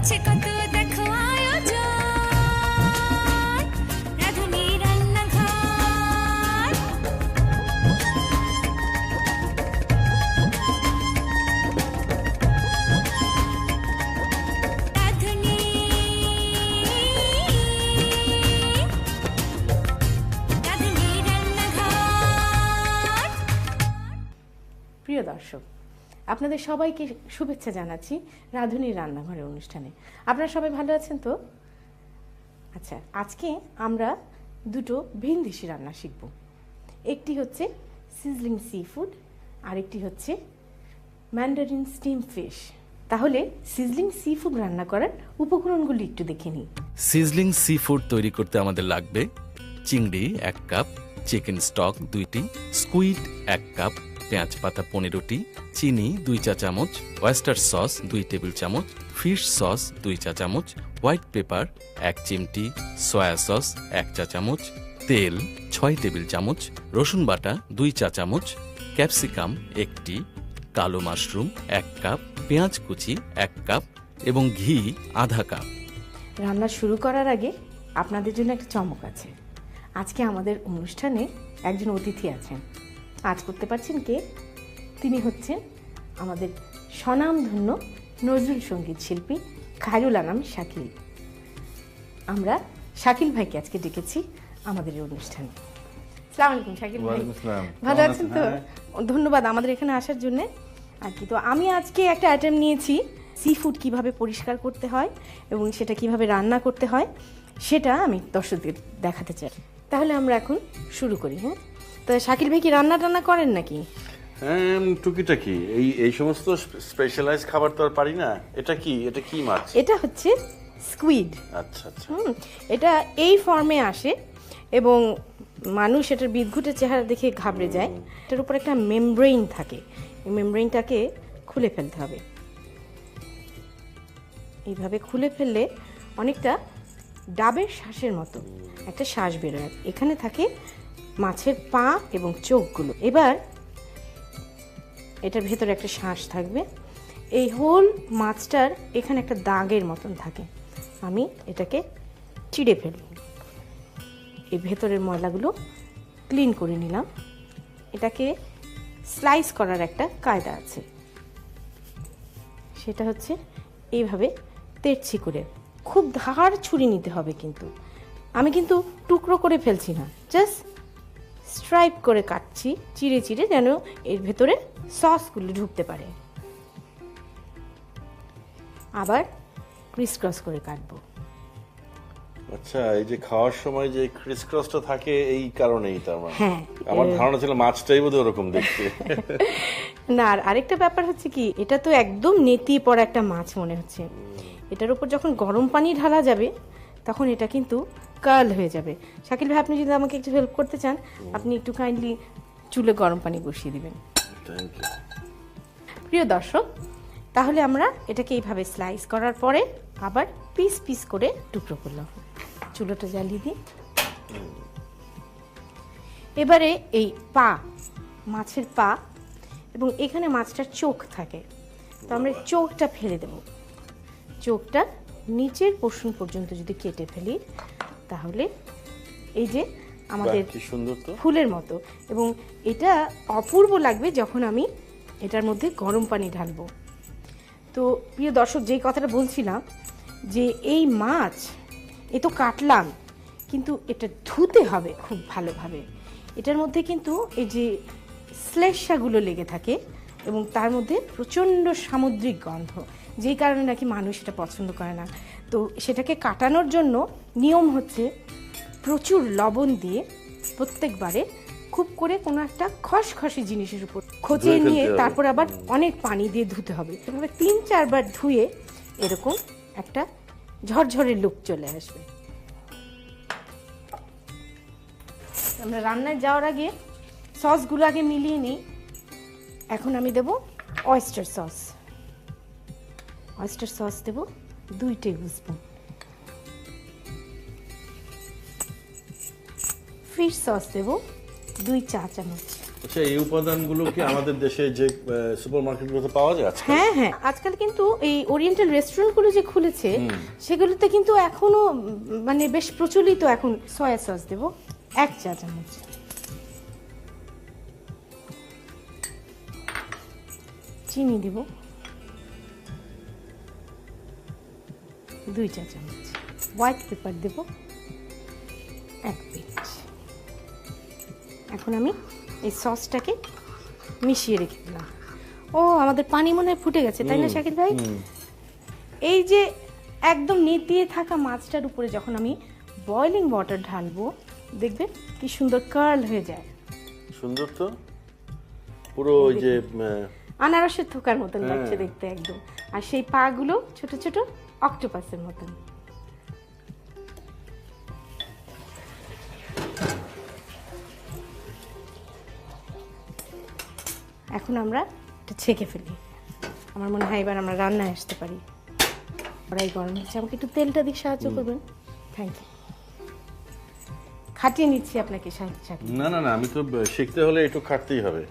হচ্ছে কত দেখো আয়োজন, রাধুনির রান্নাঘর। রাধুনি, রাধুনির রান্নাঘর। প্রিয় দর্শক, আপনাদের সবাইকে শুভেচ্ছা জানাচ্ছি রাধুনির রান্নাঘরের অনুষ্ঠানে। আপনারা সবাই ভালো আছেন তো? আচ্ছা, আজকে আমরা দুটো ভিনদেশি রান্না শিখব। একটি হচ্ছে সিজলিং সি ফুড, আরেকটি হচ্ছে ম্যান্ডারিন স্টিম ফিশ। তাহলে সিজলিং সি ফুড রান্না করার উপকরণগুলি একটু দেখে নিই। সিজলিং সি ফুড তৈরি করতে আমাদের লাগবে চিংড়ি 1 কাপ, চিকেন স্টক 2টি, স্কুইড 1 কাপ, পেঁয়াজ পাতা 15টি, চিনি 2 চা চামচ, ওয়েস্টার সস 2 টেবিল চামচ, ফিশ সস 2 চা চামচ, হোয়াইট পেপার 1 চিমটি, সয়া সস 1 চা চামচ, তেল 6 টেবিল চামচ, রসুন বাটা 2 চা চামচ, ক্যাপসিকাম 1টি, কালো মাশরুম 1 কাপ, পেঁয়াজ কুচি 1 কাপ এবং ঘি আধা কাপ। রান্না শুরু করার আগে আপনাদের জন্য একটা চমক আছে। আজকে আমাদের অনুষ্ঠানে একজন অতিথি আছেন। আজ করতে পারছেন কে? তিনি হচ্ছেন আমাদের স্বনামধন্য নজরুল সঙ্গীত শিল্পী খায়রুল আনাম শাকিল। আমরা শাকিল ভাইকে আজকে ডেকেছি আমাদের এই অনুষ্ঠানে। আসসালামু আলাইকুম শাকিল ভাই, ভালো আছেন তো? ধন্যবাদ আমাদের এখানে আসার জন্য। আর কি, তো আমি আজকে একটা আইটেম নিয়েছি, সি ফুড কীভাবে পরিষ্কার করতে হয় এবং সেটা কিভাবে রান্না করতে হয় সেটা আমি দর্শকদের দেখাতে চাই। তাহলে আমরা এখন শুরু করি। হ্যাঁ, তো শাকিল ভাই কি রান্না টান্না করেন নাকি? হ্যাঁ, টুকিটাকি। এই সমস্ত স্পেশালাইজ খাবার তো আর পারি না। এটা কি মাছ? এটা হচ্ছে স্কুইড। আচ্ছা আচ্ছা। এটা এই ফর্মে আসে এবং মানুষ এটার বিদঘুটে চেহারা দেখে ঘাবড়ে যায়। এটার উপর একটা মেমব্রেইন থাকে, এই মেমব্রেইনটাকে খুলে ফেলতে হবে। এইভাবে খুলে ফেললে অনেকটা ডাবের শ্বাসের মতো একটা শ্বাস বেরোয়। এখানে থাকে মাছের পা এবং চোখগুলো। এবার এটার ভেতরে একটা শ্বাস থাকবে। এই হোল মাছটার এখানে একটা দাগের মতন থাকে। আমি এটাকে চিড়ে ফেলব। এই ভেতরের ময়লাগুলো ক্লিন করে নিলাম। এটাকে স্লাইস করার একটা কায়দা আছে, সেটা হচ্ছে এইভাবে তেড়ছি করে, খুব ধার ছুরি নিতে হবে। কিন্তু আমি কিন্তু টুকরো করে ফেলছি না, জাস্ট স্ট্রাইপ করে কাটছি, চিড়ে চিড়ে, যেন এর ভেতরে সসগুলো ঢুকতে পারে। আবার ক্রিস ক্রস করে কাটবো। আচ্ছা, এই যে খাওয়ার সময় যে ক্রিস ক্রসটা থাকে এই কারণেই তার মানে? হ্যাঁ, আমার ধারণা ছিল মাছটাই বোধহয় ওরকম দেখতে। না, আর আরেকটা ব্যাপার হচ্ছে কি, এটা তো একদম নেতিয়ে পড়া একটা মাছ মনে হচ্ছে। এটার উপর যখন গরম পানি ঢালা যাবে তখন এটা কিন্তু কার্ল হয়ে যাবে। শাকিল ভাই, আপনি যদি আমাকে একটু হেল্প করতে চান, আপনি একটু কাইন্ডলি চুলে গরম পানি বসিয়ে দিবেন। প্রিয় দর্শক, তাহলে আমরা এটাকে এইভাবে স্লাইস করার পরে আবার পিস পিস করে টুকরো করলাম। চুলোটা জ্বালিয়ে দিই। এবারে এই পা, মাছের পা, এবং এখানে মাছটার চোখ থাকে, তো আমরা চোখটা ফেলে দেব। চোখটা নিচের পোর্শন পর্যন্ত যদি কেটে ফেলি তাহলে এই যে আমাদের ফুলের মতো, এবং এটা অপূর্ব লাগবে যখন আমি এটার মধ্যে গরম পানি ঢালবো। তো প্রিয় দর্শক, যেই কথাটা বলছিলাম যে এই মাছ এ তো কাটলাম, কিন্তু এটা ধুতে হবে খুব ভালোভাবে। এটার মধ্যে কিন্তু এই যে শ্লেষ্মাগুলো লেগে থাকে এবং তার মধ্যে প্রচণ্ড সামুদ্রিক গন্ধ, যেই কারণে নাকি মানুষ এটা পছন্দ করে না। তো সেটাকে কাটানোর জন্য নিয়ম হচ্ছে প্রচুর লবণ দিয়ে প্রত্যেকবারে খুব করে কোনো একটা খসখসে জিনিসের উপর খোঁচিয়ে নিয়ে তারপর আবার অনেক পানি দিয়ে ধুতে হবে। এভাবে 3-4 বার ধুয়ে এরকম একটা ঝরঝরে লুক চলে আসবে। আমরা রান্নায় যাওয়ার আগে সসগুলো আগে মিলিয়ে নিই। এখন আমি দেব অয়েস্টার সস। অয়েস্টার সস দেব 2 টেবিল স্পুন। ফিশ সস দেব 2 চা চামচ। আচ্ছা, এই উপাদানগুলো কি আমাদের দেশে যে সুপারমার্কেটগুলোতে পাওয়া যায় আজকাল? হ্যাঁ হ্যাঁ, আজকাল কিন্তু এই ওরিয়েন্টাল রেস্টুরেন্টগুলো যে খুলেছে সেগুলোতে কিন্তু এখনো মানে বেশ প্রচলিত। এখন সয়া সস দেব 1 চা চামচ, চিনি দেব 2 চা চামচ, হোয়াইট পেপার দেব 1 পিঞ্চ। এখন আমি এই সসটাকে মিশিয়ে রেখে দিলাম। ও আমাদের পানি মনে হয় ফুটে গেছে, তাই না শাকিল ভাই? এই যে একদম নিচ দিয়ে থাকা মাছটার উপরে যখন আমি বয়লিং ওয়াটার ঢালবো, দেখবেন কি সুন্দর কার্ল হয়ে যায়। সুন্দর তো, পুরো ওই যে আনারসের থোকার মতন লাগছে দেখতে একদম। আর সেই পাগুলো ছোট ছোট অক্টোপাসের মতন। এখন আমরা এটা ছেঁকে ফেলি। আমার মনে হয় এবার আমরা রান্নায় আসতে পারি। কড়াই গরম হচ্ছে, আমাকে একটু তেলটা দিকে সাহায্য করবেন? Thank you. খাটিয়ে নিচ্ছি আপনাকে সাহায্য। না না না, আমি তো শিখতে হলে একটু খাটতেই হবে।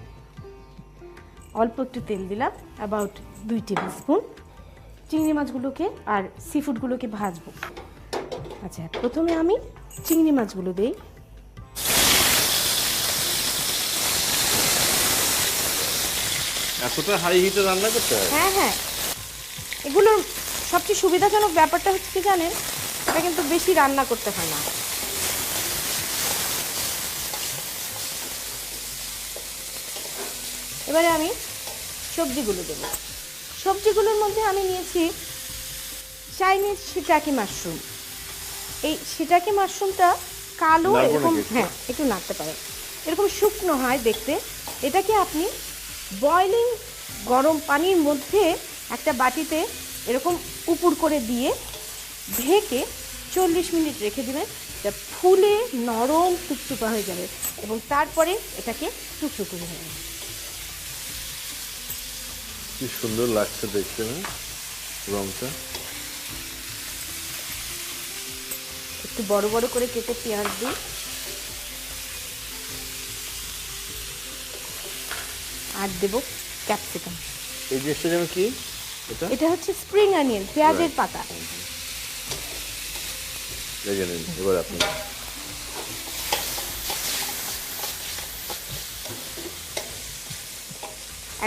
অল্প একটু তেল দিলাম, অ্যাবাউট 2 টেবিল স্পুন। চিংড়ি মাছগুলোকে আর সি ফুডগুলোকে ভাজবো। আচ্ছা, প্রথমে আমি চিংড়ি মাছগুলো দিই। এতটা হাই হিটে রান্না করতে হয়? হ্যাঁ হ্যাঁ, এগুলোর সবচেয়ে সুবিধাজনক ব্যাপারটা হচ্ছে কি জানেন, এটা কিন্তু বেশি রান্না করতে হয় না। এবারে আমি সবজিগুলো দেব। সবজিগুলোর মধ্যে আমি নিয়েছি চাইনিজ শিটাকি মাশরুম। এই শিটাকি মাশরুমটা কালো, এরকম, হ্যাঁ একটু নাড়তে পারে, এরকম শুকনো হয় দেখতে। এটাকে আপনি বয়লিং গরম পানির মধ্যে একটা বাটিতে এরকম উপুর করে দিয়ে ঢেকে 40 মিনিট রেখে দেবেন। এটা ফুলে নরম টুকটুকা হয়ে যাবে এবং তারপরে এটাকে টুকরো করে নেবেন। কি সুন্দর লাগছে দেখতে না রংটা। একটু বড় বড় করে কেটে পেঁয়াজ দিই, আর দেব ক্যাপসিকাম। এই জিনিসটা যেন কি, এটা হচ্ছে স্প্রিং অনিয়ন, পেঁয়াজের পাতা। এবার আপনি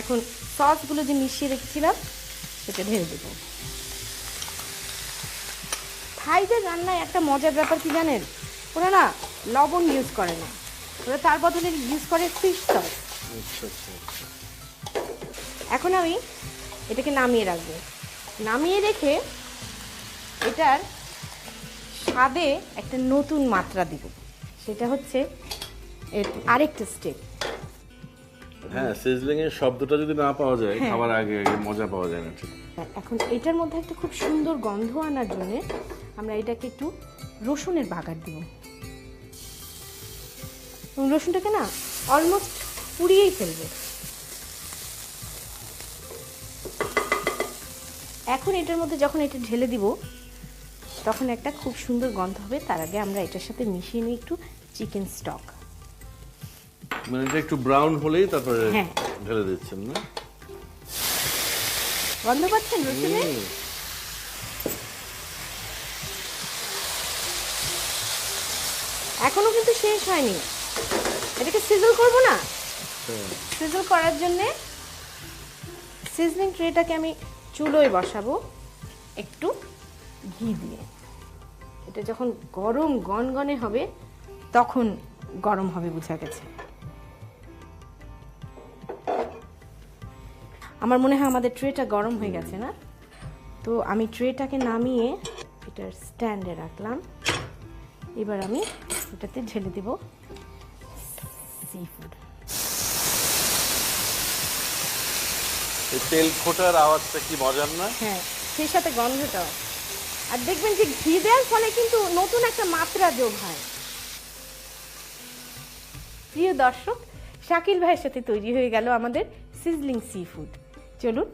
এখন সসগুলো যে মিশিয়ে রেখেছিলাম সেটা ঢেলে দেব। থাইদের রান্নায় একটা মজার ব্যাপার কি জানেন, ওরা না লবণ ইউজ করে না, ওরা তার বদলে ইউজ করে ফিশ সস। এখন আমি এটাকে নামিয়ে রাখবো। নামিয়ে রেখে এটার স্বাদে একটা নতুন মাত্রা দিব। সেটা হচ্ছে এর আরেকটা স্টেপ। হ্যাঁ, সিজলিং এর শব্দটা যদি না পাওয়া যায় খাবার আগে আগে মজা পাওয়া যায় না ঠিক। এখন এটার মধ্যে একটা খুব সুন্দর গন্ধ আনার জন্য আমরা এটাকে একটু রসুনের বাগার দিব। রসুনটাকে না অলমোস্ট পুড়িয়েই ফেলবে। এখন এটার মধ্যে যখন এটা ঢেলে দিব তখন একটা খুব সুন্দর গন্ধ হবে। তার আগে আমরা এটার সাথে মিশিয়ে নিই একটু চিকেন স্টক। মানে এটা একটু ব্রাউন হলেই তারপরে ঢেলে দিচ্ছেন না? গন্ধ পাচ্ছেন রসুনের? এখনো কিন্তু শেষ হয়নি, এটাকে সিজল করব না। সিজল করার জন্য সিজনিং ট্রেটাকে আমি চুলোয় বসাবো একটু ঘি দিয়ে। এটা যখন গরম গনগনে হবে তখন গরম হবে, বোঝা গেছে। আমার মনে হয় আমাদের ট্রেটা গরম হয়ে গেছে না? তো আমি ট্রেটাকে নামিয়ে এটার স্ট্যান্ডে রাখলাম। এবার আমি এটাতে ঢেলে দেব সি ফুড। এই তেল ফোটার আওয়াজটা কি মজার না? হ্যাঁ, সেই সাথে গন্ধটাও। আর দেখবেন যে ঘি দেওয়ার ফলে কিন্তু নতুন একটা মাত্রা যোগ হয়। প্রিয় দর্শক, শাকিল ভাইয়ের সাথে তৈরি হয়ে গেল আমাদের সিজলিং সি ফুড। চলুন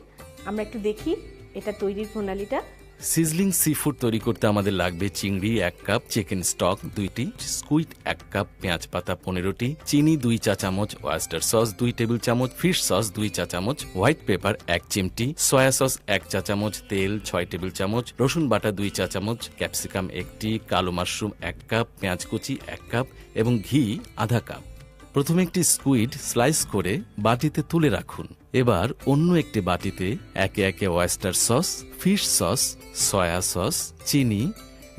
আমরা একটু দেখি এটা তৈরির প্রণালীটা। সিজলিং সি ফুড তৈরি করতে আমাদের লাগবে চিংড়ি 1 কাপ, চিকেন স্টক 2টি, স্কুইড 1 কাপ, পেঁয়াজ পাতা 15টি, চিনি 2 চা চামচ, ওয়েস্টার সস 2 টেবিল চামচ, ফিশ সস 2 চা চামচ, হোয়াইট পেপার 1 চিমটি, সয়া সস 1 চা চামচ, তেল 6 টেবিল চামচ, রসুন বাটা 2 চা চামচ, ক্যাপসিকাম 1টি, কালো মাশরুম 1 কাপ, পেঁয়াজ কুচি 1 কাপ এবং ঘি আধা কাপ। প্রথমে একটি স্কুইড স্লাইস করে বাটিতে তুলে রাখুন। এবার অন্য একটি বাটিতে একে একে oyster sauce, fish sauce, soya sauce, চিনি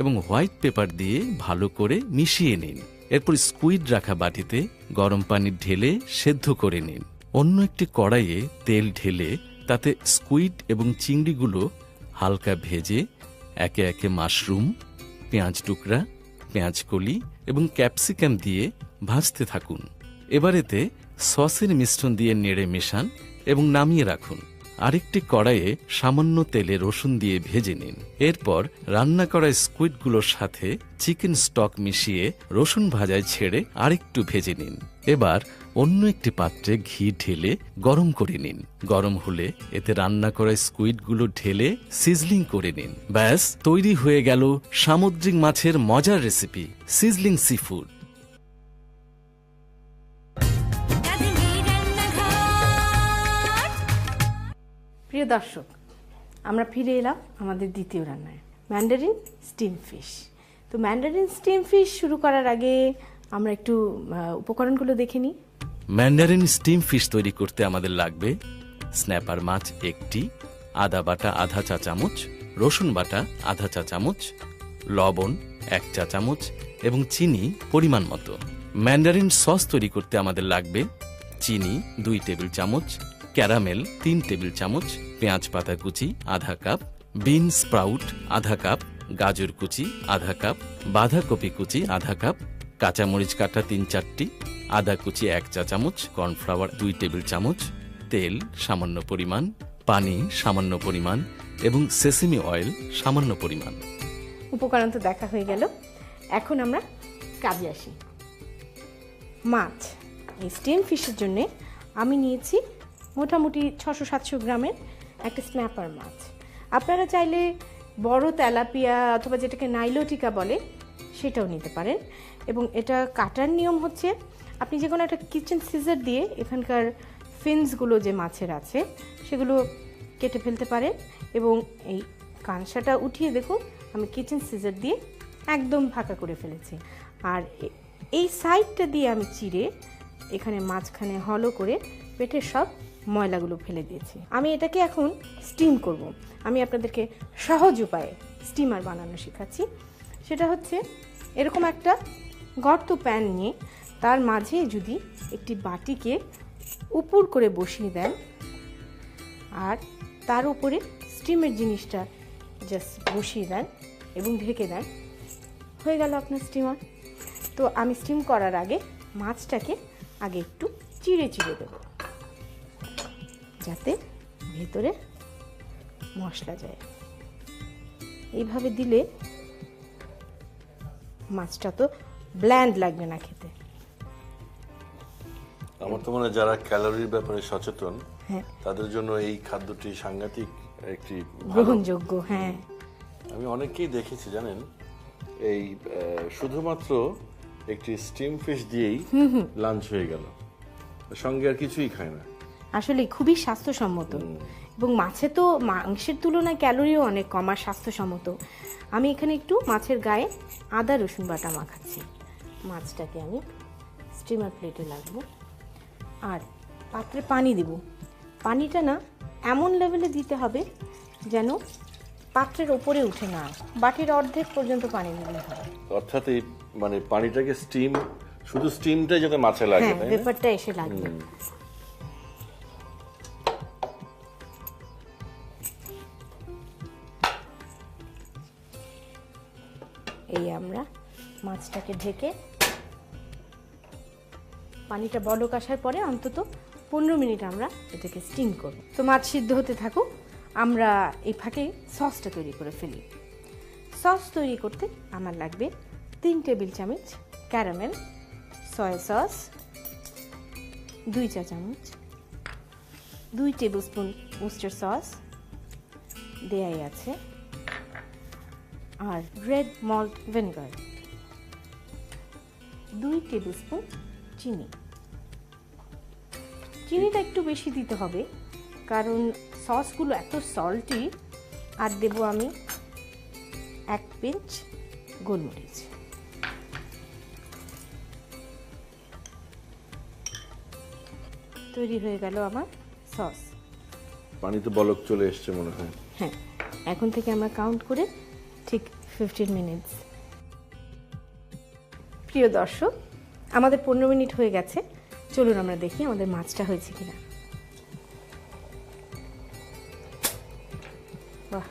এবং হোয়াইট পেপার দিয়ে ভালো করে মিশিয়ে নিন। এরপর স্কুইড রাখা বাটিতে গরম পানি ঢেলে সেদ্ধ করে নিন। অন্য একটি কড়াইয়ে তেল ঢেলে তাতে স্কুইড এবং চিংড়িগুলো হালকা ভেজে একে একে মাশরুম, পেঁয়াজ টুকরা, পেঁয়াজ কলি এবং ক্যাপসিকাম দিয়ে ভাজতে থাকুন। এবার এতে সসের মিশ্রণ দিয়ে নেড়ে মেশান এবং নামিয়ে রাখুন। আরেকটি কড়াইয়ে সামান্য তেলে রসুন দিয়ে ভেজে নিন। এরপর রান্না করা স্কুইডগুলোর সাথে চিকেন স্টক মিশিয়ে রসুন ভাজায় ছেড়ে আরেকটু ভেজে নিন। এবার অন্য একটি পাত্রে ঘি ঢেলে গরম করে নিন। গরম হলে এতে রান্না করা স্কুইডগুলো ঢেলে সিজলিং করে নিন। ব্যাস তৈরি হয়ে গেল সামুদ্রিক মাছের মজার রেসিপি সিজলিং সি ফুড। রাঁধুনির রান্নাঘর। প্রিয় দর্শক, আমরা ফিরে এলাম আমাদের দ্বিতীয় রান্নায়, ম্যান্ডারিন স্টিম ফিশ। তো ম্যান্ডারিন স্টিম ফিশ শুরু করার আগে আমরা একটু উপকরণগুলো দেখে নিই। ম্যান্ডারিন স্টিম ফিশ তৈরি করতে আমাদের লাগবে স্ন্যাপার মাছ 1টি, আদা বাটা আধা চা চামচ, রসুন বাটা আধা চা চামচ, লবণ 1 চা চামচ এবং চিনি পরিমাণ মতো। ম্যান্ডারিন সস তৈরি করতে আমাদের লাগবে চিনি 2 টেবিল চামচ, ক্যারামেল 3 টেবিল চামচ, পেঁয়াজ পাতা কুচি আধা কাপ, বিন স্প্রাউট আধা কাপ, গাজর কুচি আধা কাপ, বাঁধাকপি কুচি আধা কাপ, কাঁচামরিচ কাটা 3-4টি, আদা কুচি 1 চা চামচ, কর্নফ্লাওয়ার 2 টেবিল চামচ, তেল সামান্য পরিমাণ, পানি সামান্য পরিমাণ এবং সেসেমি অয়েল সামান্য পরিমাণ। উপকরণ তো দেখা হয়ে গেল, এখন আমরা কাজে আসি। মাছ, এই স্টিম ফিশের জন্য আমি নিয়েছি মোটামুটি 600-700 গ্রামের একটা স্ন্যাপার মাছ। আপনারা চাইলে বড় তেলাপিয়া অথবা যেটাকে নাইলোটিকা বলে সেটাও নিতে পারেন। এবং এটা কাটার নিয়ম হচ্ছে, আপনি যে কোনো একটা কিচেন সিজার দিয়ে এখানকার ফিনসগুলো যে মাছের আছে সেগুলো কেটে ফেলতে পারেন। এবং এই কাঁসাটা উঠিয়ে দেখুন, আমি কিচেন সিজার দিয়ে একদম ফাঁকা করে ফেলেছি। আর এই সাইডটা দিয়ে আমি চিড়ে এখানে মাঝখানে হলো করে পেটের সব ময়লাগুলো ফেলে দিয়েছি। আমি এটাকে এখন স্টিম করব। আমি আপনাদেরকে সহজ উপায়ে স্টিমার বানানো শেখাচ্ছি। সেটা হচ্ছে, এরকম একটা গর্ত প্যান নিয়ে তার মাঝে যদি একটি বাটিকে উপর করে বসিয়ে দেন আর তার উপরে স্টিমের জিনিসটা জাস্ট বসিয়ে দেন এবং ঢেকে দেন, হয়ে গেল আপনার স্টিমার। তো আমি স্টিম করার আগে মাছটাকে আগে একটু চিড়ে চিড়ে দেব, যাতে ভেতরে মশলা যায়। এইভাবে দিলে মাছটা তো ব্ল্যান্ড লাগবে না খেতে। আমার তো মনে হয় যারা ক্যালোরির ব্যাপারে সচেতন হ্যাঁ, তাদের জন্য এই খাদ্যটি সাংঘাতিক একটি ভালো। গ্রহণযোগ্য। হ্যাঁ, আমি অনেককেই দেখেছি জানেন, এই শুধুমাত্র একটি স্টিম ফিশ দিয়েই লাঞ্চ হয়ে গেল, সঙ্গে আর কিছুই খায় না। আসলে খুবই স্বাস্থ্যসম্মত এবং মাছে তো মাংসের তুলনায় ক্যালোরিও অনেক কম আর স্বাস্থ্যসম্মত। আমি এখানে একটু মাছের গায়ে আদা রসুন বাটা মাখাচ্ছি। মাছটাকে আমি স্টিমার প্লেটে লাগবো আর পাত্রে পানি দেব। পানিটা না এমন লেভেলে দিতে হবে যেন পাত্রের ওপরে উঠে না, বাটির অর্ধেক পর্যন্ত পানি দিতে হবে। অর্থাৎ এই মানে পানিটাকে স্টিম, শুধু স্টিমটাই যাতে মাছে লাগে, হ্যাঁ, তাই না? ব্যাপারটা এসে লাগবে। এই আমরা মাছটাকে ঢেকে পানিটা বলক আসার পরে অন্তত 15 মিনিট আমরা এটাকে স্টিম করব। তো মাছ সিদ্ধ হতে থাকুক, আমরা এই ফাঁকে সসটা তৈরি করে ফেলি। সস তৈরি করতে আমার লাগবে 3 টেবিল চামচ ক্যারামেল, সয়া সস 2 চা চামচ, 2 টেবিল স্পুন ওয়েস্টার সস দেয়াই আছে, আর রেড মল্ট ভিনেগার, 2 টেবিলস্পুন চিনি। চিনিটা একটু বেশি দিতে হবে কারণ সসগুলো এত সল্টি। আর দেব আমি 1 পিঞ্চ গোলমরিচ। তৈরি হয়ে গেল আমার সস। পানিতে বলক চলে এসছে মনে হয়। হ্যাঁ, এখন থেকে আমরা কাউন্ট করে ঠিক 15 মিনিটস। প্রিয় দর্শক, আমাদের 15 মিনিট হয়ে গেছে। চলুন আমরা দেখি আমাদের মাছটা হয়েছে কিনা। বাহ,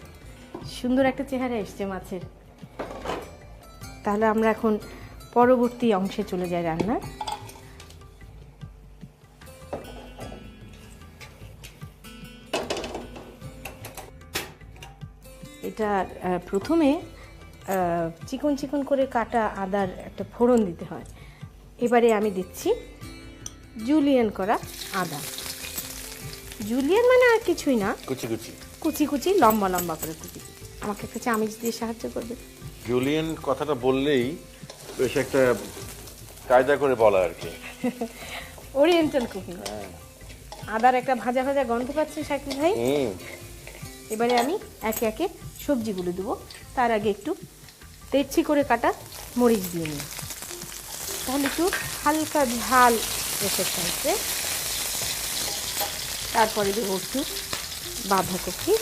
সুন্দর একটা চেহারা এসছে মাছের। তাহলে আমরা এখন পরবর্তী অংশে চলে যাই রান্নার। এটা প্রথমে চিকন চিকন করে কাটা আদার একটা ফোড়ন দিতে হয়। এবারে আমি দিচ্ছি জুলিয়ান করা আদা। জুলিয়ান মানে আর কিছুই না, কুচি কুচি কুচি কুচি লম্বা লম্বা করে কুচি। আমাকে একটা চামচ দিয়ে সাহায্য করবে? জুলিয়ান কথাটা বললেই বেশ একটা কায়দা করে বলা আর কি। Oriental cooking. আদার একটা ভাজা ভাজা গন্ধ পাচ্ছে শাকিল ভাই। এবারে আমি একে একে সবজিগুলো দেবো। তার আগে একটু তেরছি করে কাটা মরিচ দিয়ে নিই, তাহলে একটু হালকা ঝাল এসে থাকবে। তারপরে দেবো একটু বাঁধাকপি,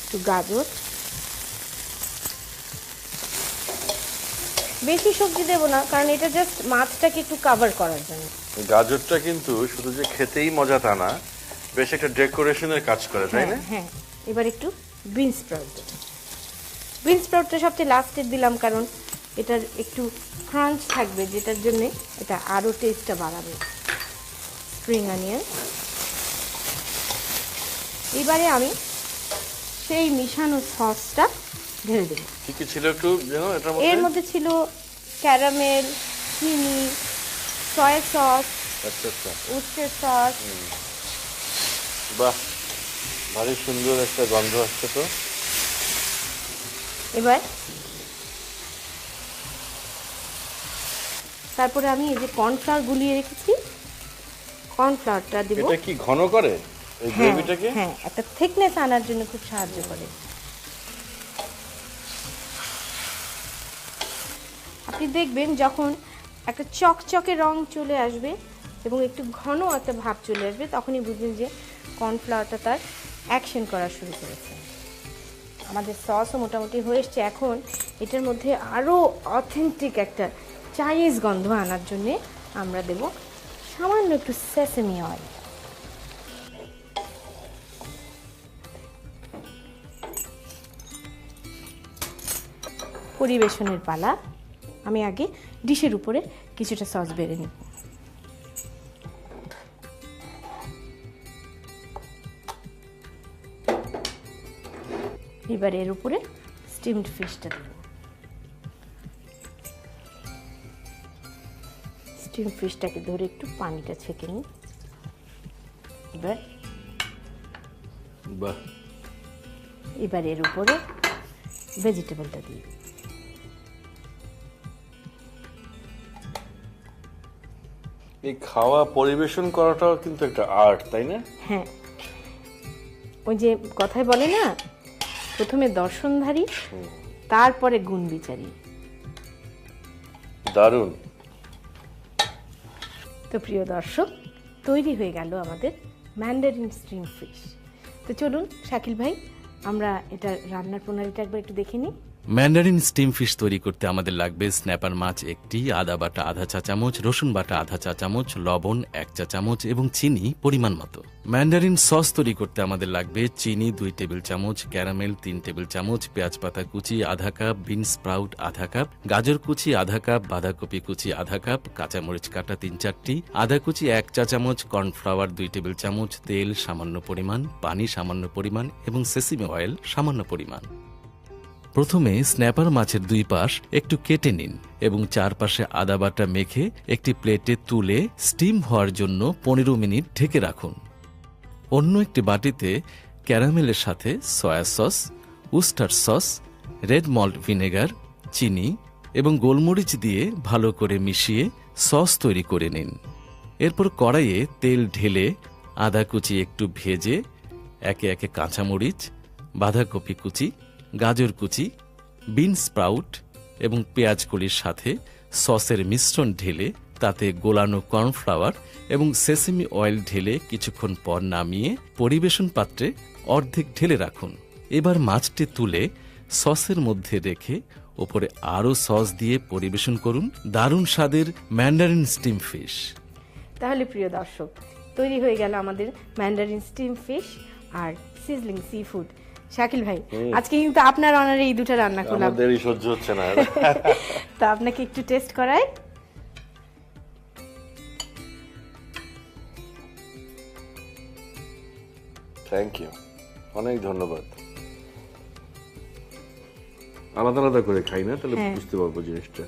একটু গাজর। বেশি সবজি দেবো না কারণ এটা জাস্ট মাছটাকে একটু কভার করার জন্য। গাজরটা কিন্তু শুধু যে খেতেই মজা তা না, বেশ একটা ডেকোরেশনের কাজ করে, তাই না? হ্যাঁ, এবার একটু বিনস স্প্রাউট। বিনস স্প্রাউটটা সবচেয়ে লাস্টে দিলাম কারণ এটার একটু ক্রাঞ্চ থাকবে, যেটার জন্য এটা আরও টেস্টটা বাড়াবে। Spring onion. এবারে আমি সেই মিশানো সসটা ঢেলে দেবো। কি কি ছিল একটু জানো এটার এর মধ্যে? মধ্যে ছিল ক্যারামেল, চিনি, সয়া সস, আচ্ছা আচ্ছা, উস্টার সস। বাহ, ভারী সুন্দর একটা গন্ধ আসছে তো। এবার তারপরে আমি এই যে কর্নফ্লাওয়ার গুলিয়ে রেখেছি, কর্নফ্লাওয়ারটা দেব। এটা কি ঘন করে এই গ্রেভিটাকে? হ্যাঁ, একটা থিকনেস আনার জন্য খুব সাহায্য করে। আপনি দেখবেন যখন একটা চকচকে রং চলে আসবে এবং একটু ঘন একটা ভাব চলে আসবে, তখনই বুঝবেন যে কর্নফ্লাওয়ারটা তার অ্যাকশন করা শুরু করেছে। আমাদের সসও মোটামুটি হয়ে এসছে। এখন এটার মধ্যে আরও অথেন্টিক একটা চাইনিজ গন্ধ আনার জন্যে আমরা দেব সামান্য একটু সেসেমি অয়েল। পরিবেশনের পালা। আমি আগে ডিশের উপরে কিছুটা সস বেড়ে নিব। এবার এর উপরে স্টিমড ফিশটা দেব। স্টিম ফিশটাকে ধরে একটু পানিটা ছেঁকে নিই। এবার এর উপরে ভেজিটেবলটা দিই। এই খাওয়া পরিবেশন করাটাও কিন্তু একটা আর্ট, তাই না? হ্যাঁ, ওই যে কথায় বলে না, প্রথমে দর্শনধারী তারপরে গুণ বিচারী। দারুণ। তো প্রিয় দর্শক, তৈরি হয়ে গেল আমাদের ম্যান্ডারিন স্টিম ফিশ। তো চলুন শাকিল ভাই, আমরা এটা রান্নার প্রণালীটা একবার একটু দেখে নিই। ম্যান্ডারিন স্টিম ফিশ তৈরি করতে আমাদের লাগবে স্ন্যাপার মাছ 1টি, আদা বাটা আধা চা চামচ, রসুন বাটা আধা চা চামচ, লবণ 1 চা চামচ এবং চিনি পরিমাণ মতো। ম্যান্ডারিন সস তৈরি করতে আমাদের লাগবে চিনি 2 টেবিল চামচ, ক্যারামেল 3 টেবিল চামচ, পেঁয়াজ পাতা কুচি আধা কাপ, বিনস স্প্রাউট আধা কাপ, গাজর কুচি আধা কাপ, বাঁধাকপি কুচি আধা কাপ, কাঁচামরিচ কাটা 3-4টি, আদা কুচি 1 চা চামচ, কর্নফ্লাওয়ার 2 টেবিল চামচ, তেল সামান্য পরিমাণ, পানি সামান্য পরিমাণ এবং সেসিমি অয়েল সামান্য পরিমাণ। প্রথমে স্ন্যাপার মাছের দুই পাশ একটু কেটে নিন এবং চারপাশে আদা বাটা মেখে একটি প্লেটে তুলে স্টিম হওয়ার জন্য 15 মিনিট ঢেকে রাখুন। অন্য একটি বাটিতে ক্যারামেলের সাথে soya sauce, Worcester sauce, red malt vinegar, চিনি এবং গোলমরিচ দিয়ে ভালো করে মিশিয়ে সস তৈরি করে নিন। এরপর কড়াইয়ে তেল ঢেলে আদা কুচি একটু ভেজে একে একে কাঁচামরিচ, বাঁধাকপি কুচি, গাজর কুচি, বিন স্প্রাউট এবং পেঁয়াজ কলির সাথে সসের মিশ্রণ ঢেলে তাতে গোলানো কর্নফ্লাওয়ার এবং সেসেমি অয়েল ঢেলে কিছুক্ষণ পর নামিয়ে পরিবেশন পাত্রে অর্ধেক ঢেলে রাখুন। এবার মাছটি তুলে সসের মধ্যে রেখে ওপরে আরও সস দিয়ে পরিবেশন করুন। দারুণ স্বাদের ম্যান্ডারিন স্টিম ফিশ। তাহলে প্রিয় দর্শক, তৈরি হয়ে গেল আমাদের ম্যান্ডারিন স্টিম ফিশ আর সিজলিং সি ফুড। শাকিল ভাই, আজকে কিন্তু আপনার অনারে এই দুটো রান্না করলাম, আমাদেরই সহ্য হচ্ছে না। তা আপনাকে একটু টেস্ট করাই। থ্যাংক ইউ, অনেক ধন্যবাদ। আলাদা আলাদা করে খাই না, তাহলে বুঝতে পারবো জিনিসটা।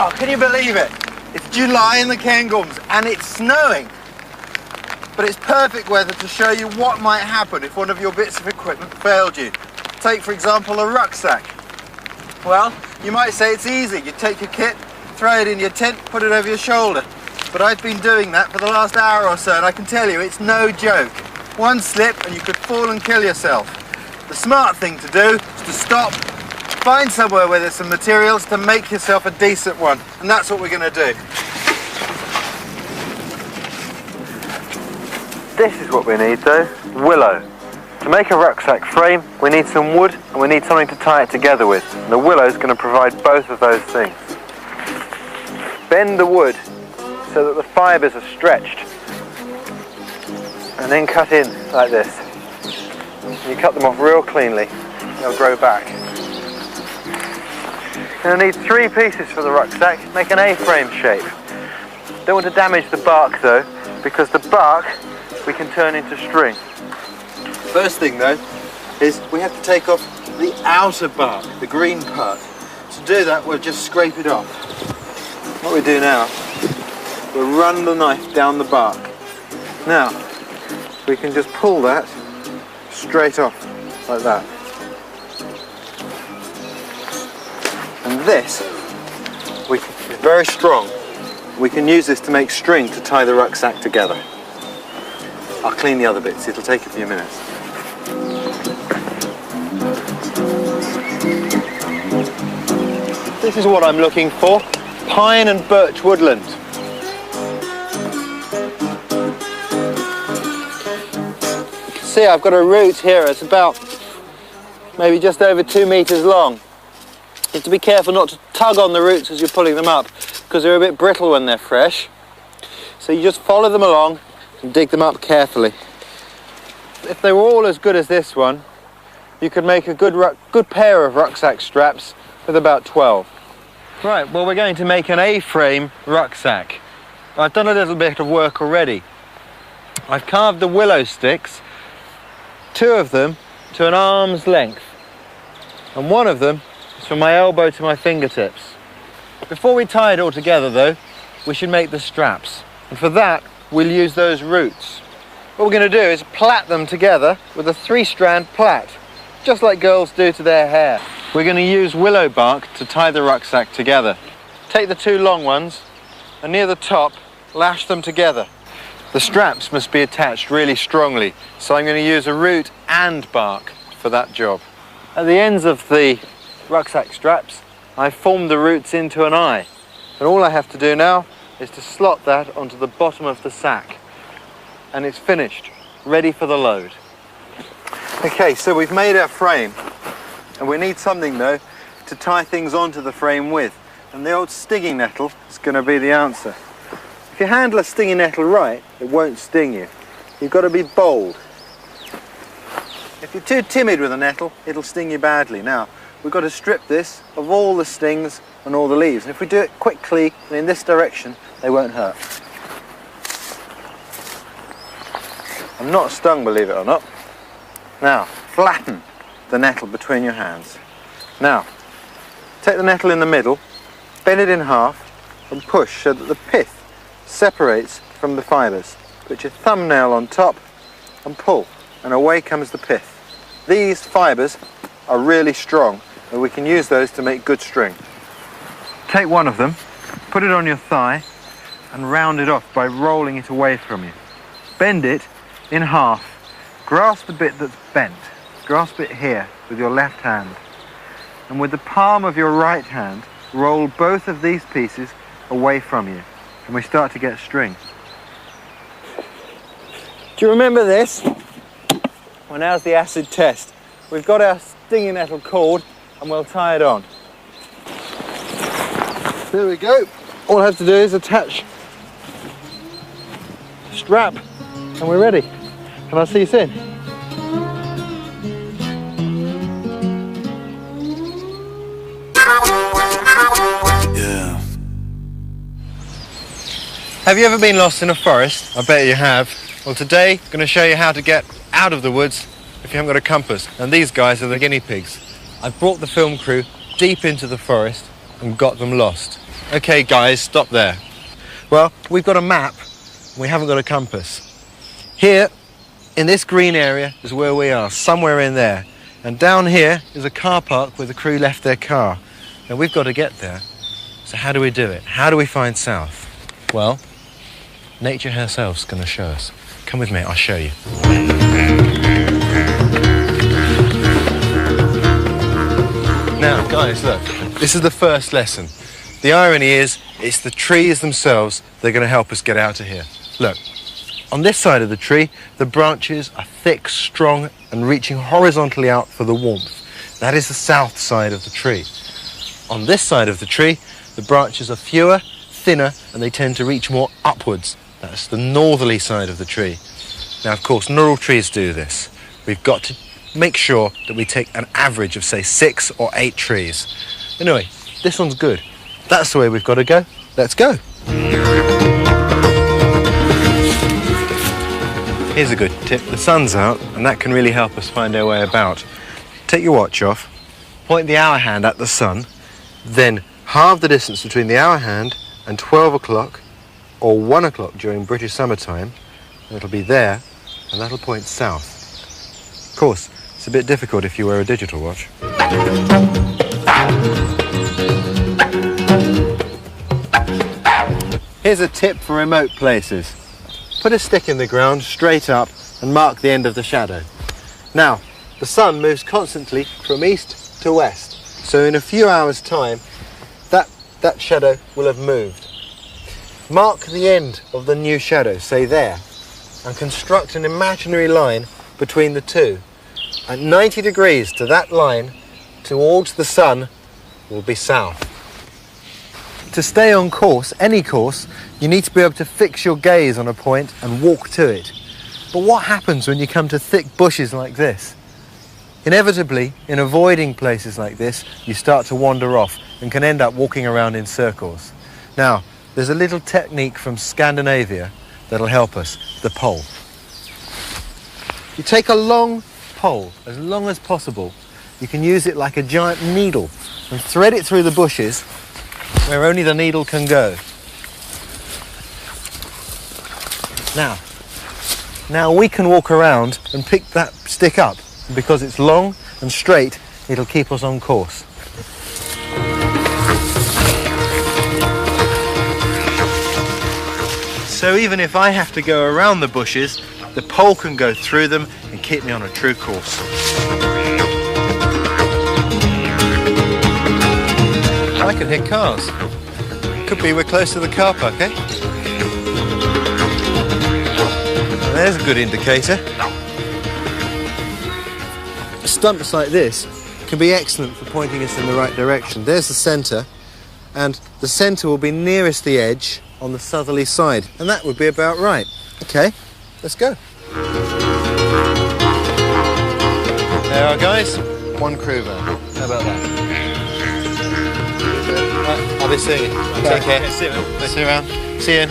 Oh, can you believe it? It's July in the Cairngorms and it's snowing. But it's perfect weather to show you what might happen if one of your bits of equipment failed you. Take, for example, a rucksack. Well, you might say it's easy. You take your kit, throw it in your tent, put it over your shoulder. But I've been doing that for the last hour or so, and I can tell you it's no joke. One slip and you could fall and kill yourself. The smart thing to do is to stop, find somewhere where there's some materials to make yourself a decent one. And that's what we're going to do. This is what we need though, willow. To make a rucksack frame, we need some wood and we need something to tie it together with. And the willow is going to provide both of those things. Bend the wood so that the fibres are stretched. And then cut in like this. You cut them off real cleanly, they'll grow back. You're going to need 3 pieces for the rucksack, make an A-frame shape. Don't want to damage the bark though, because the bark we can turn into string. First thing though is we have to take off the outer bark, the green part. To do that we'll just scrape it off. What we do now, we'll run the knife down the bark. Now we can just pull that straight off like that. And this is very strong. We can use this to make string to tie the rucksack together. I'll clean the other bits, it'll take a few minutes. This is what I'm looking for, pine and birch woodland. You can see I've got a root here, it's about maybe just over 2 meters long. You have to be careful not to tug on the roots as you're pulling them up, because they're a bit brittle when they're fresh. So you just follow them along and dig them up carefully. If they were all as good as this one, you could make a good pair of rucksack straps with about 12. Right, well we're going to make an A-frame rucksack. I've done a little bit of work already. I've carved the willow sticks, 2 of them to an arm's length, and 1 of them is from my elbow to my fingertips. Before we tie it all together though, we should make the straps, and for that we'll use those roots. What we're going to do is plait them together with a 3-strand plait, just like girls do to their hair. We're going to use willow bark to tie the rucksack together. Take the 2 long ones and near the top lash them together. The straps must be attached really strongly, so I'm going to use a root and bark for that job. At the ends of the rucksack straps I've formed the roots into an eye, and all I have to do now is to slot that onto the bottom of the sack, and it's finished, ready for the load. Okay, so we've made our frame, and we need something though to tie things onto the frame with, and the old stinging nettle is going to be the answer. If you handle a stinging nettle right, it won't sting you. you've got to be bold. If you're too timid with a nettle, it'll sting you badly. Now, we've got to strip this of all the stings and all the leaves. And if we do it quickly and in this direction, they won't hurt. I'm not stung, believe it or not. Now, flatten the nettle between your hands. Now, take the nettle in the middle, bend it in half, and push so that the pith separates from the fibres. Put your thumbnail on top and pull, and away comes the pith. These fibres are really strong, and we can use those to make good string. Take one of them, put it on your thigh, and round it off by rolling it away from you. Bend it in half. Grasp the bit that's bent. Grasp it here with your left hand. And with the palm of your right hand, roll both of these pieces away from you. And we start to get string. Do you remember this? Well, now's the acid test. We've got our stinging nettle cord and we'll tie it on. There we go. All I have to do is attach the strap and we're ready. And I'll see you soon. Yeah. Have you ever been lost in a forest? I bet you have. Well, today I'm going to show you how to get out of the woods if you haven't got a compass. And these guys are the guinea pigs. I've brought the film crew deep into the forest and got them lost. Okay guys, stop there. Well, we've got a map, we haven't got a compass. Here, in this green area, is where we are, somewhere in there. And down here is a car park where the crew left their car. Now we've got to get there. So how do we do it? How do we find south? Well, nature herself's going to show us. Come with me, I'll show you. Now, guys, look, this is the first lesson. The irony is, it's the trees themselves that are going to help us get out of here. Look, on this side of the tree, the branches are thick, strong, and reaching horizontally out for the warmth. That is the south side of the tree. On this side of the tree, the branches are fewer, thinner, and they tend to reach more upwards. That's the northerly side of the tree. Now, of course, not all trees do this. We've got to make sure that we take an average of, say, 6 or 8 trees. Anyway, this one's good. That's the way we've got to go. Let's go. Here's a good tip. The sun's out, and that can really help us find our way about. Take your watch off, point the hour hand at the sun, then halve the distance between the hour hand and 12 o'clock or 1 o'clock during British summertime, and it'll be there, and that'll point south. Of course, it's a bit difficult if you wear a digital watch. Here's a tip for remote places. Put a stick in the ground straight up and mark the end of the shadow. Now, the sun moves constantly from east to west, so in a few hours' time, that shadow will have moved. Mark the end of the new shadow, say there, and construct an imaginary line between the two. At 90 degrees to that line, towards the sun, will be south. To stay on course, any course, you need to be able to fix your gaze on a point and walk to it. But what happens when you come to thick bushes like this? Inevitably, in avoiding places like this, you start to wander off and can end up walking around in circles. Now, there's a little technique from Scandinavia that'll help us, the pole. You take a long pole, as long as possible. You can use it like a giant needle and thread it through the bushes where only the needle can go. Now we can walk around and pick that stick up. Because it's long and straight, it'll keep us on course. So even if I have to go around the bushes, the pole can go through them and keep me on a true course. I can hit cars. Could be we're close to the car park, eh? There's a good indicator. Stumps like this can be excellent for pointing us in the right direction. There's the centre, and the centre will be nearest the edge on the southerly side, and that would be about right. Okay, let's go. There are guys. One crew man. How about that? Right, I'll be seeing you. Take care. See you around. See you.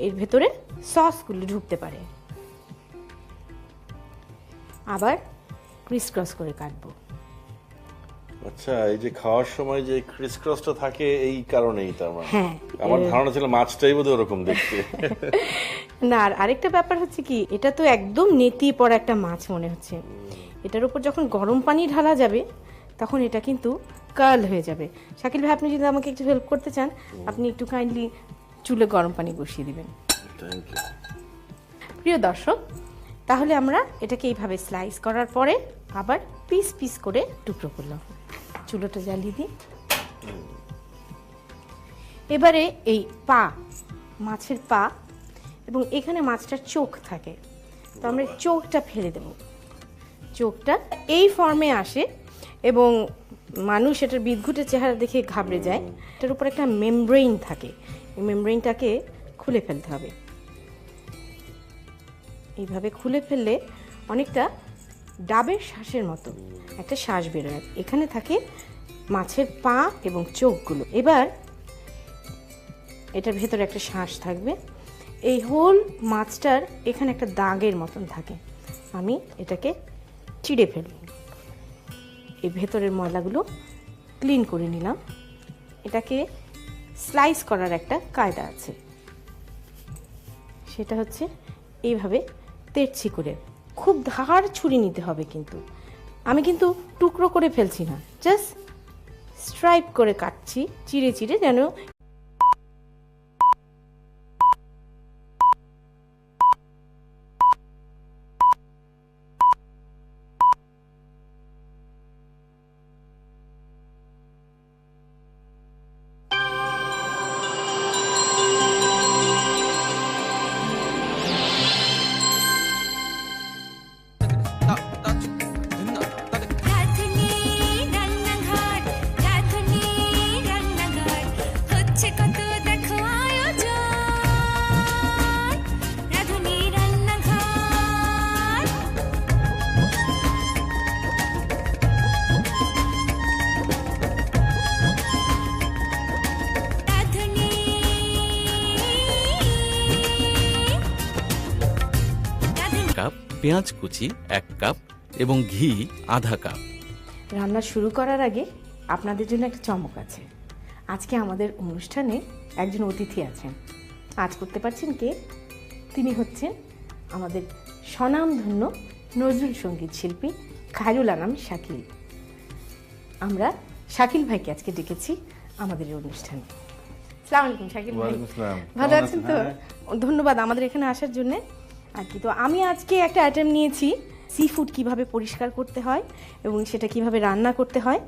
এর ভেতরে সসগুলো ঢুকতে পারে। আবার Chris cross করে কাটবো। আচ্ছা, এই যে খাওয়ার সময় যে ক্রিস ক্রসটা থাকে এই কারণেই, তার মানে হ্যাঁ, আমার ধারণা ছিল মাছটাই বোধহয় ওরকম দেখতে। না, আর আরেকটা ব্যাপার হচ্ছে কি, এটা তো একদম নেতি পড়া একটা মাছ মনে হচ্ছে। এটার উপর যখন গরম পানি ঢালা যাবে তখন এটা কিন্তু কার্ল হয়ে যাবে। শাকিল ভাই, আপনি যদি আমাকে একটু হেল্প করতে চান, আপনি একটু কাইন্ডলি চুলে গরম পানি বসিয়ে দিবেন। Thank you. প্রিয় দর্শক, তাহলে আমরা এটাকে এইভাবে স্লাইস করার পরে আবার পিস পিস করে টুকরো করলাম। চুলোটা জ্বালিয়ে দিই। এবারে এই পা, মাছের পা, এবং এখানে মাছটার চোখ থাকে, তো আমরা চোখটা ফেলে দেব। চোখটা এই ফর্মে আসে এবং মানুষ এটার বিদঘুটে চেহারা দেখে ঘাবড়ে যায়। এটার উপর একটা মেমব্রেইন থাকে, এই মেমব্রেইনটাকে খুলে ফেলতে হবে। এইভাবে খুলে ফেললে অনেকটা ডাবের শ্বাসের মতো একটা শ্বাস বেরোয়। এখানে থাকে মাছের পা এবং চোখগুলো। এবার এটার ভেতরে একটা শ্বাস থাকবে। এই হোল মাছটার এখানে একটা দাগের মতন থাকে। আমি এটাকে চিড়ে ফেলব। এই ভেতরের ময়লাগুলো ক্লিন করে নিলাম। এটাকে স্লাইস করার একটা কায়দা আছে, সেটা হচ্ছে এইভাবে তেড়ছি করে, খুব ধার ছুরি নিতে হবে। কিন্তু আমি কিন্তু টুকরো করে ফেলছি না, জাস্ট স্ট্রাইপ করে কাটছি, চিড়ে চিড়ে, যেন রাধুনী রান্নাঘর, রাধুনী রান্নাঘর, হচ্ছে কত দেখো আয়োজন। রাধুনী রান্নাঘর। রাধুনী। কাপ পেঁয়াজ কুচি 1 কাপ এবং ঘি আধা কাপ। রান্না শুরু করার আগে আপনাদের জন্য একটা চমক আছে। আজকে আমাদের অনুষ্ঠানে একজন অতিথি আছেন। আজ করতে পারছেন কে? তিনি হচ্ছেন আমাদের স্বনামধন্য নজরুল সঙ্গীত শিল্পী খায়রুল আনাম শাকিল। আমরা শাকিল ভাইকে আজকে ডেকেছি আমাদের এই অনুষ্ঠানে। আসসালামু আলাইকুম শাকিল ভাই। ওয়ালাইকুম আসসালাম। ভালো আছেন তো? ধন্যবাদ আমাদের এখানে আসার জন্য। আর কি, তো আমি আজকে একটা আইটেম নিয়েছি, সি ফুড কীভাবে পরিষ্কার করতে হয় এবং সেটা কিভাবে রান্না করতে হয়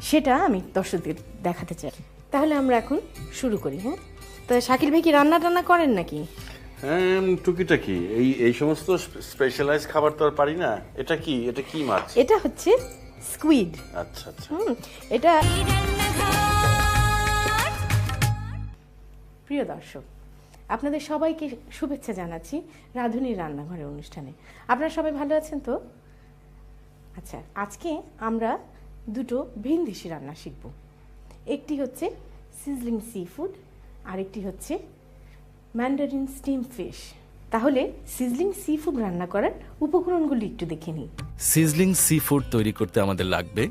সেটা আমি দর্শকদের দেখাতে চাই। তাহলে আমরা এখন শুরু করি। হ্যাঁ, তো শাকিল ভাই কি রান্না টান্না করেন নাকি? হ্যাঁ, টুকিটাকি এই সমস্ত স্পেশালাইজ খাবার তো আর পারি না। এটা কি মাছ? এটা হচ্ছে স্কুইড। আচ্ছা আচ্ছা। এটা, প্রিয় দর্শক, আপনাদের সবাইকে শুভেচ্ছা জানাচ্ছি রাধুনির রান্নাঘরের অনুষ্ঠানে। আপনারা সবাই ভালো আছেন তো? আচ্ছা, আজকে আমরা দুটো ভিনদেশি রান্না শিখব। একটি হচ্ছে সিজলিং সি ফুড, আরেকটি হচ্ছে ম্যান্ডারিন স্টিম ফিশ। তাহলে সিজলিং সি ফুড রান্না করার উপকরণগুলি একটু দেখে নিই। সিজলিং সি ফুড তৈরি করতে আমাদের লাগবে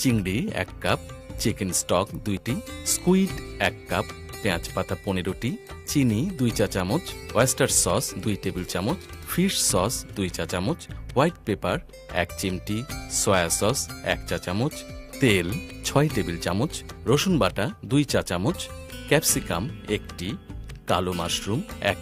চিংড়ি 1 কাপ, চিকেন স্টক 2টি, স্কুইড 1 কাপ, পেঁয়াজ পাতা 15টি, চিনি 2 চা চামচ, ওয়েস্টার সস 2 টেবিল চামচ, ফিশ সস 2 চা চামচ, হোয়াইট পেপার 1 চিমটি, সয়া সস 1 চা চামচ, তেল 6 টেবিল চামচ, রসুন বাটা 2 চা চামচ, ক্যাপসিকাম 1টি, কালো মাশরুম 1